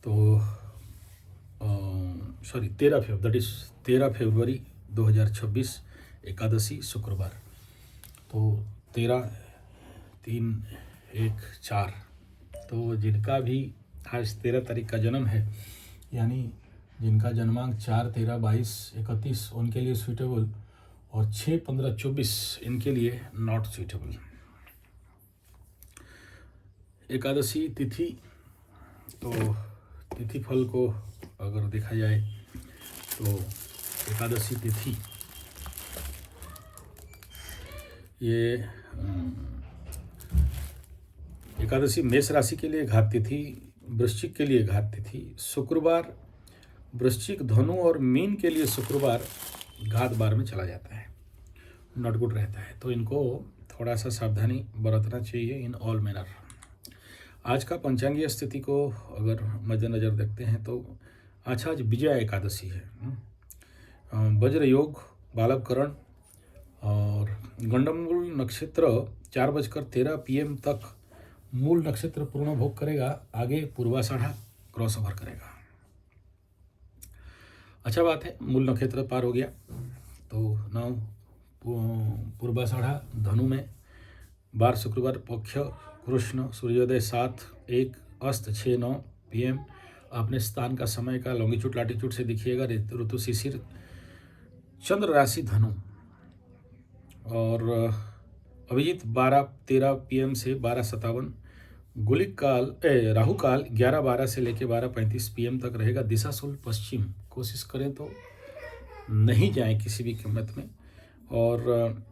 तो सॉरी 13 फरवरी 2026 एकादशी शुक्रवार। तो 13/3/1/4 तो जिनका भी आज 13 तारीख का जन्म है, यानी जिनका जन्मांक 4, 13, 22, 31 उनके लिए सूटेबल, और 6, 15, 24 इनके लिए नॉट सूटेबल। एकादशी तिथि, तो तिथि फल को अगर देखा जाए तो एकादशी तिथि ये एकादशी मेष राशि के लिए घात तिथि, वृश्चिक के लिए घात तिथि, शुक्रवार वृश्चिक, धनु और मीन के लिए शुक्रवार घात बार में चला जाता है, नॉट गुड रहता है। तो इनको थोड़ा सा सावधानी बरतना चाहिए इन ऑल मैनर। आज का पंचांगीय स्थिति को अगर मद्देनजर देखते हैं तो आज विजया एकादशी है। वज्र योग, बालवकरण और गंडमूल नक्षत्र 4:13 PM तक मूल नक्षत्र पूर्ण भोग करेगा, आगे पूर्वाषाढ़ा क्रॉस ओवर करेगा। अच्छा बात है, मूल नक्षत्र पार हो गया। तो नौ पूर्वाषाढ़ा धनु में, बार शुक्रवार, पक्ष कृष्ण, सूर्योदय 7:01, अस्त 6:09 PM। अपने स्थान का समय का लॉन्गिट्यूड लैटिट्यूड से दिखिएगा। ऋतु शिशिर, चंद्र राशि धनु, और अभिजीत 12:13 PM से 12:57, गुलिक काल राहु काल 11:12 से लेकर 12:35 PM तक रहेगा। दिशा शुल पश्चिम, कोशिश करें तो नहीं जाएं किसी भी कीमत में। और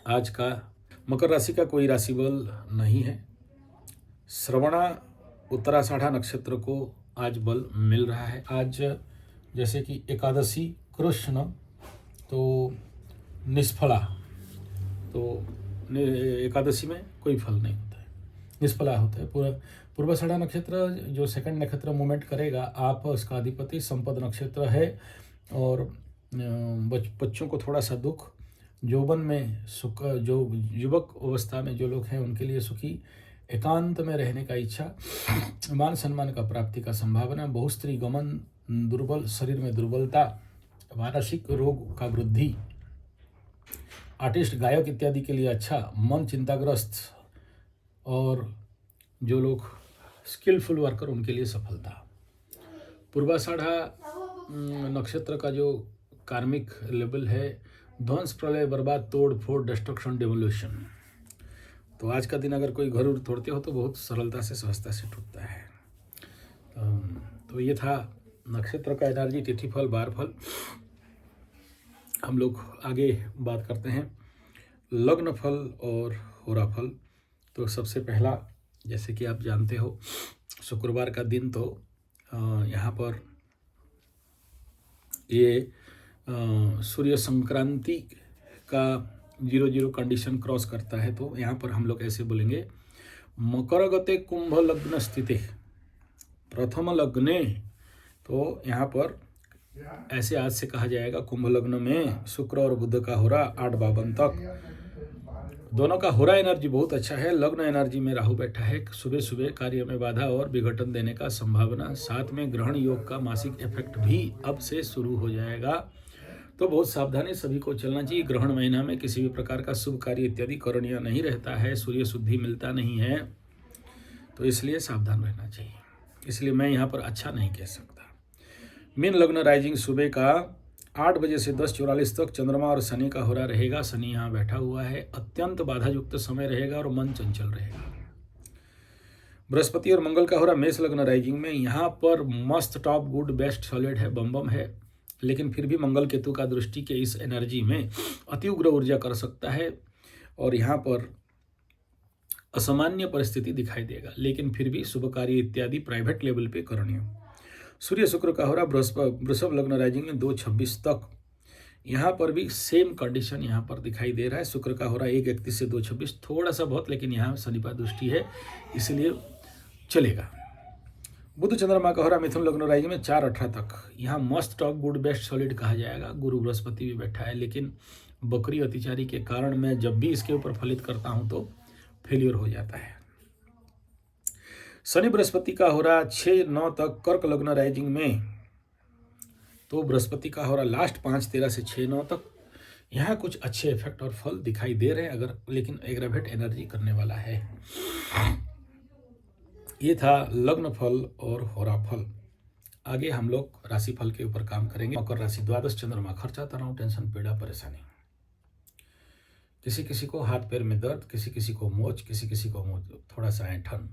आज का मकर राशि का कोई राशि बल नहीं है। श्रवणा उत्तराषाढ़ा नक्षत्र को आज बल मिल रहा है। आज जैसे कि एकादशी कृष्ण तो निष्फला, तो एकादशी में कोई फल नहीं होता है, निष्फला होता है। पूर्वाषाढ़ा नक्षत्र जो सेकंड नक्षत्र मूवमेंट करेगा, आप उसका अधिपति संपद नक्षत्र है, और बच्चों को थोड़ा सा दुख, यौवन में सुख, जो युवक अवस्था में जो लोग हैं उनके लिए सुखी, एकांत में रहने का इच्छा, मान सम्मान का प्राप्ति का संभावना, बहुस्त्री गमन, दुर्बल शरीर में दुर्बलता, मानसिक रोग का वृद्धि, आर्टिस्ट गायक इत्यादि के लिए अच्छा, मन चिंताग्रस्त, और जो लोग स्किलफुल वर्कर उनके लिए सफलता। पूर्वाषाढ़ा नक्षत्र का जो कार्मिक लेवल है, ध्वंस, प्रलय, बर्बाद, तोड़ फोड़, डिस्ट्रक्शन, डेमोल्यूशन। तो आज का दिन अगर कोई घर तोड़ते हो तो बहुत सरलता से, सहजता से टूटता है। तो ये था नक्षत्र का एनर्जी, तिथि फल, बार फल। हम लोग आगे बात करते हैं लग्न फल और होरा फल। तो सबसे पहला, जैसे कि आप जानते हो, शुक्रवार का दिन तो यहाँ पर ये सूर्य संक्रांति का 0-0 कंडीशन क्रॉस करता है। तो यहाँ पर हम लोग ऐसे बोलेंगे, मकर गते कुंभ लग्न स्थिते प्रथम लग्ने। तो यहाँ पर ऐसे आज से कहा जाएगा, कुंभ लग्न में शुक्र और बुध का होरा 8:52 तक, दोनों का होरा एनर्जी बहुत अच्छा है। लग्न एनर्जी में राहु बैठा है, सुबह सुबह कार्य में बाधा और विघटन देने का संभावना, साथ में ग्रहण योग का मासिक इफेक्ट भी अब से शुरू हो जाएगा। तो बहुत सावधानी सभी को चलना चाहिए। ग्रहण महीना में किसी भी प्रकार का शुभ कार्य इत्यादि करणीय नहीं रहता है, सूर्य शुद्धि मिलता नहीं है, तो इसलिए सावधान रहना चाहिए। इसलिए मैं यहाँ पर अच्छा नहीं कह सकता। मीन लग्न राइजिंग सुबह का 8 बजे से 10:44 तक चंद्रमा और शनि का होरा रहेगा। शनि यहाँ बैठा हुआ है, अत्यंत बाधा युक्त समय रहेगा और मन चंचल रहेगा। बृहस्पति और मंगल का होरा मेष लग्न राइजिंग में, यहाँ पर मस्त, टॉप, गुड, बेस्ट, सॉलिड है, बम है, लेकिन फिर भी मंगल केतु का दृष्टि के इस एनर्जी में अति उग्र ऊर्जा कर सकता है, और यहाँ पर असामान्य परिस्थिति दिखाई देगा, लेकिन फिर भी शुभ कार्य इत्यादि प्राइवेट लेवल पे करणीय। सूर्य शुक्र का होरा वृषभ लग्न राइजिंग में 2:26 तक, यहाँ पर भी सेम कंडीशन यहाँ पर दिखाई दे रहा है। शुक्र का होरा 1:31 से 2:26, थोड़ा सा बहुत, लेकिन यहाँ शनिवार दृष्टि है इसलिए चलेगा। बुध चंद्रमा का होरा मिथुन लग्न राइजिंग में 4:18 तक, यहाँ मस्त, टॉप, गुड, बेस्ट, सॉलिड कहा जाएगा। गुरु बृहस्पति भी बैठा है, लेकिन बकरी अतिचारी के कारण मैं जब भी इसके ऊपर फलित करता हूँ तो फेलियर हो जाता है। शनि बृहस्पति का हो रहा 6-9 तक कर्क लग्न राइजिंग में, तो बृहस्पति का हो रहा लास्ट 5-13 से 6-9 तक। यहाँ कुछ अच्छे इफेक्ट और फल दिखाई दे रहे हैं अगर, लेकिन एग्रावेट एनर्जी करने वाला है। ये था लग्न फल और होरा फल। आगे हम लोग राशि फल के ऊपर काम करेंगे। मकर राशि, द्वादश चंद्रमा, खर्चा, तनाव, टेंशन, पीड़ा, परेशानी। किसी किसी को हाथ पैर में दर्द, किसी किसी को मोच, किसी किसी को थोड़ा सा ऐंठन,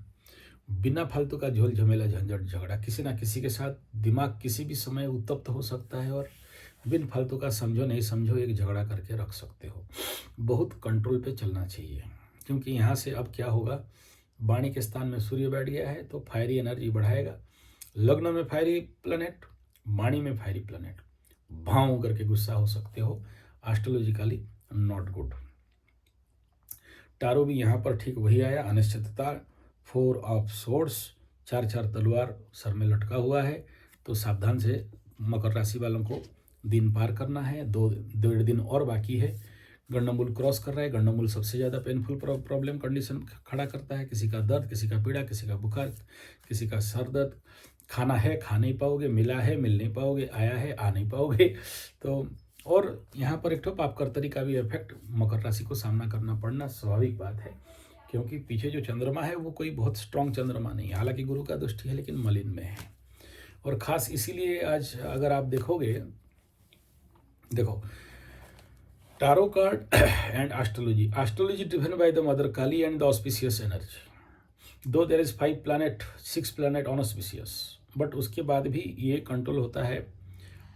बिना फालतू का झोल झमेला, झंझट, झगड़ा। किसी ना किसी के साथ दिमाग किसी भी समय उत्तप्त हो सकता है और बिन फालतू का समझो नहीं समझो एक झगड़ा करके रख सकते हो। बहुत कंट्रोल पे चलना चाहिए, क्योंकि यहाँ से अब क्या होगा, वाणी के स्थान में सूर्य बैठ गया है तो फायरी एनर्जी बढ़ाएगा। लग्न में फायरी प्लैनेट, वाणी में फायरी प्लैनेट, भाव करके गुस्सा हो सकते हो। Astrologically not good. टारो भी यहाँ पर ठीक वही आया, अनिश्चितता, 4 ऑफ सोर्ड्स, 4 तलवार सर में लटका हुआ है। तो सावधान से मकर राशि वालों को दिन पार करना है। 2.5 दिन और बाकी है। गंडमूल क्रॉस कर रहा है। गंडमूल सबसे ज़्यादा पेनफुल प्रॉब्लम कंडीशन खड़ा करता है। किसी का दर्द, किसी का पीड़ा, किसी का बुखार, किसी का सर दर्द। खाना है, खा नहीं पाओगे, मिला है, मिल नहीं पाओगे, आया है, आ नहीं पाओगे। तो और यहाँ पर एक तो पापकर्तरी का भी इफेक्ट मकर राशि को सामना करना पड़ना स्वाभाविक बात है, क्योंकि पीछे जो चंद्रमा है वो कोई बहुत स्ट्रॉन्ग चंद्रमा नहीं है। हालांकि गुरु का दृष्टि है लेकिन मलिन में है। और ख़ास इसीलिए आज अगर आप देखोगे, देखो tarot card and astrology driven by the mother Kali and the auspicious energy. Though there is 5 planet, 6 planet on auspicious, but उसके बाद भी ये कंट्रोल होता है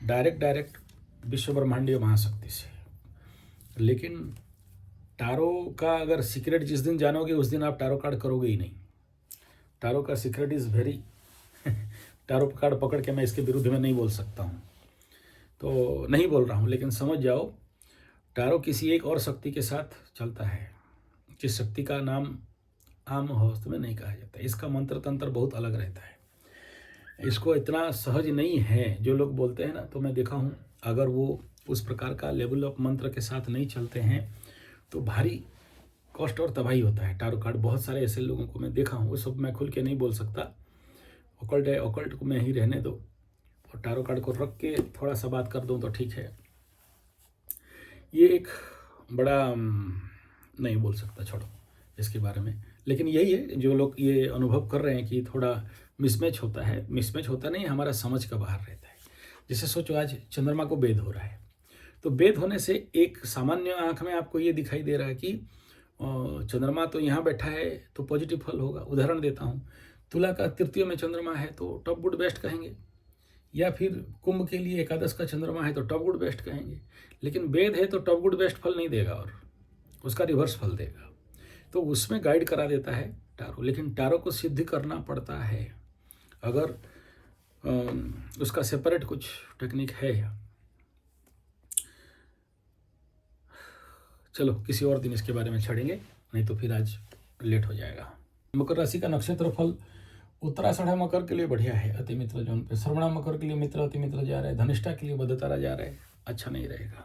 डायरेक्ट विश्व ब्रह्मांडीय महाशक्ति से। लेकिन टारो का अगर सीक्रेट जिस दिन जानोगे उस दिन आप टारो कार्ड करोगे ही नहीं। टारो का secret is very tarot card पकड़ के मैं इसके विरुद्ध में नहीं बोल सकता हूँ, तो नहीं बोल रहा हूँ, लेकिन समझ जाओ टारो किसी एक और शक्ति के साथ चलता है, जिस शक्ति का नाम आम हस्त में नहीं कहा जाता। इसका मंत्र तंत्र बहुत अलग रहता है। इसको इतना सहज नहीं है जो लोग बोलते हैं ना, तो मैं देखा हूँ अगर वो उस प्रकार का लेवल ऑफ मंत्र के साथ नहीं चलते हैं तो भारी कॉस्ट और तबाही होता है। टारो कार्ड बहुत सारे ऐसे लोगों को मैं देखा हूँ, वो सब मैं खुल के नहीं बोल सकता। ऑकल्ट है, ऑकल्ट को मैं ही रहने दो और टारो कार्ड को रख के थोड़ा सा बात कर दूँ तो ठीक है। ये एक बड़ा नहीं बोल सकता, छोड़ो इसके बारे में। लेकिन यही है, जो लोग ये अनुभव कर रहे हैं कि थोड़ा मिसमैच होता है, मिसमैच होता नहीं, हमारा समझ का बाहर रहता है। जैसे सोचो आज चंद्रमा को बेद हो रहा है, तो बेद होने से एक सामान्य आंख में आपको ये दिखाई दे रहा है कि चंद्रमा तो यहाँ बैठा है तो पॉजिटिव फल होगा। उदाहरण देता हूँ, तुला का तृतीय में चंद्रमा है तो टॉप गुड बेस्ट कहेंगे, या फिर कुंभ के लिए एकादश का चंद्रमा है तो टॉप गुड बेस्ट कहेंगे। लेकिन वेद है तो टॉप गुड बेस्ट फल नहीं देगा और उसका रिवर्स फल देगा। तो उसमें गाइड करा देता है टारो। लेकिन टारो को सिद्ध करना पड़ता है, अगर उसका सेपरेट कुछ टेक्निक है। चलो किसी और दिन इसके बारे में छड़ेंगे, नहीं तो फिर आज लेट हो जाएगा। मकर राशि का नक्षत्र फल, उत्तराषाढ़ा मकर के लिए बढ़िया है, अति मित्र जोन पे। श्रवणा मकर के लिए मित्र अति मित्र जा रहा है। धनिष्ठा के लिए बदतारा जा रहा है, अच्छा नहीं रहेगा।